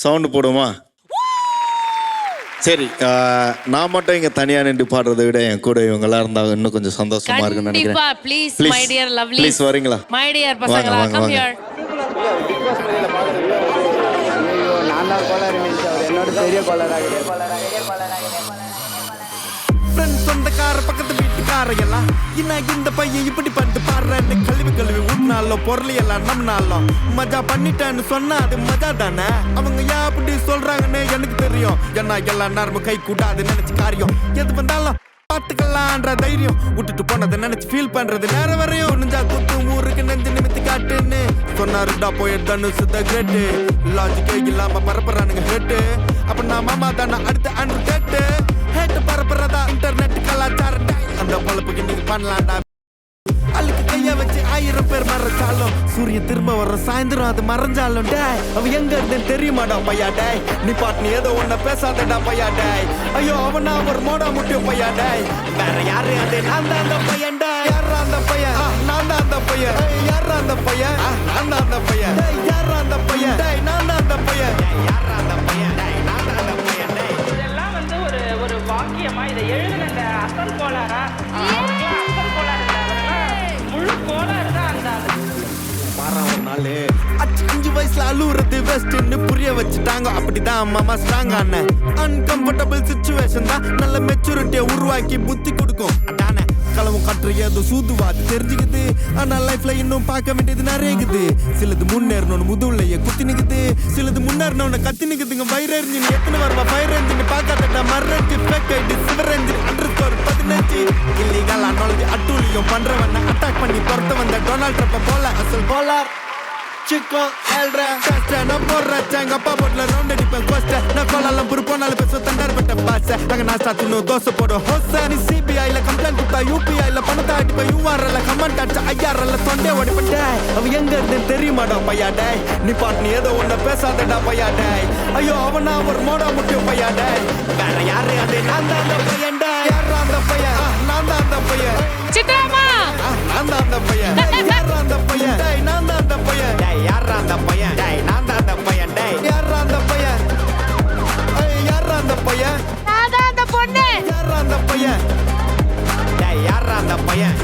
Sound போடுமா? சரி, நான் மட்டும் இங்கே தனியாக நின்று பாடுறதை விட என் கூட இவங்கெல்லாம் இருந்தாங்க இன்னும் கொஞ்சம் சந்தோஷமா இருக்குன்னு நினைக்கிறேன். Please my dear lovely, please வரீங்களா? மை டியர் பசங்களா, கம் ஹியர். ஐயோ, நான் தான் கோளாறு நினைச்சு அவர் என்னோட பெரிய கோளாறாக. சொந்தக்கார பக்கத்து வீட்டுக்கார எல்லாம் இந்த பையன் இப்படி பண்ணிட்டு பாடுறேன்னு கழுவி ஊட்டினாலும் பொருளையெல்லாம் நம்மனாலும் மஜா பண்ணிட்டேன்னு சொன்னா அது மஜா தானே. அவங்க ஏன் அப்படி சொல்றாங்கன்னு எனக்கு தெரியும். ஏன்னா எல்லாம் நேரமும் கை கூட்டாது நினைச்சு காரியம் எது வந்தாலும் பாத்துக்கலான்ற தைரியம் விட்டுட்டு போனதை நினைச்சு ஃபீல் பண்றது நேரம் வரையும் நெஞ்சா குத்து ஊருக்கு நெஞ்சு நிமித்தி காட்டுன்னு சொன்னாருடா போய் தனுசு த கிரேட்டு. லாஜிக்கே இல்லாம பரப்புறானுங்க ஹேட்டு. அப்ப நான் மாமா தானே அடுத்த அன்று கேட்டு ஹேட்டு பரப்புறதா இன்டர்நெட் கலாச்சாரம். அந்த பொழப்புக்கு நீங்க பண்ணலாம்டா. அழுக்கு கைய வச்சு 1000 பேர் மறைச்சாலும் சூரியன் திரும்ப வர சாயந்தரம் அது மறைஞ்சாலும் டேய் அவ எங்க இருந்தேன்னு தெரியுமாடா பையா டேய். நீ பாட்டு நீ ஏதோ ஒன்ன பேசாதடா பையா டேய். ஐயோ அவனா ஒரு மோடா முட்டியும் பையா டேய். வேற யாரு அது? நான் தான் அந்த பையன் டேய். யாரா அந்த பையன்? நான் தான் அந்த பையன். யாரா அந்த பையன்? நான் தான் அந்த பையன். டேய் யாரா அந்த பையன்? டேய் நான் தான் அந்த பையன். யாரா அந்த பையன்? டேய் நான் தான் அந்த பையன். டேய் இதெல்லாம் வந்து ஒரு வாக்கியமா இதை எழுதுன இந்த அசல் கோளாரா? அவருக்குலாம் அசல் கோளாறு இல்லை, அவரெல்லாம் முழு கோளாறு தான் அந்த ஆளு. ஒரு நாள் 5 வயசுல அழுவுறது வெஸ்ட்னு புரிய வச்சுட்டாங்க. அப்படிதான் மாமா ஸ்ட்ராங் ஆன அன்கம்ஃபர்டபிள் சிச்சுவேஷன் தான் நல்ல மெச்சூரிட்டியை உருவாக்கி புத்தி கொடுக்கும். அதானே களவு காற்று ஏதோ சூதுவாது தெரிஞ்சுக்குது. ஆனா லைஃப்ல இன்னும் பார்க்க வேண்டியது நிறையக்குது. சிலது முன்னேறணும்னு முதுகுலையே குத்தி நிக்குது, சிலது முன்னேறணும்னு கத்தி நிக்குதுங்க. ஃபயர் என்ஜின் எத்தனை வருவா ஃபயர் என்ஜின் பார்க்காதடா மர்ரஞ்சு ஃபேக் ஐடி சிவர் என்ஜின் அண்டர்ஸ்கோர் 15 இல்லீகல் அனாலஜி அட்டூழியம் பண்றவன அட்டாக் பண்ணி பொறுத்த வந்த டொனால்ட் ட்ரம்ப் போல அசல் போலார் சிக்கோ எல்ரா கஷ்ட நான் போடுறேன். எங்க அப்பா போட்ல ரவுண்ட் அடிப்பேன் கோஸ்ட. நான் கோலாலம் புரு போனாலும் பேச தண்டார் பட்ட பாச. நாங்க நான் சாத்தினு தோசை போடும் ஹோச. நீ சிபிஐல கம்ப்ளைண்ட் கொடுத்தா யூபிஐல பணத்தை அடிப்பேன். யூஆர்எல்ல கமெண்ட் அடிச்சா ஐஆர்எல்ல தொண்டே ஓடிப்பட்ட. அவ எங்க இருந்து தெரியுமாடா பையா டேய். நீ பாட்டு நீ ஏதோ ஒன்ன பேசாதடா பையா டேய். ஐயோ அவனா ஒரு மோடா முட்டியும் பையா டேய். வேற யாரு அது? நான் தான் அந்த பையன் டேய். யாரா அந்த பையன்? நான் தான் அந்த பையன். சித்ராமா, நான் தான் அந்த பையன். யாரா அந்த பையன்? டேய் நான் தான் அந்த பையன். டேய் யாரா அந்த பையன்? டேய் நான் தான் அந்த பையன். டேய் யாரா அந்த பையன்? ஏய் யாரா அந்த பையன்? நான் தான் அந்த பொண்ணு. யாரா அந்த பையன்? டேய் யாரா அந்த பையன்?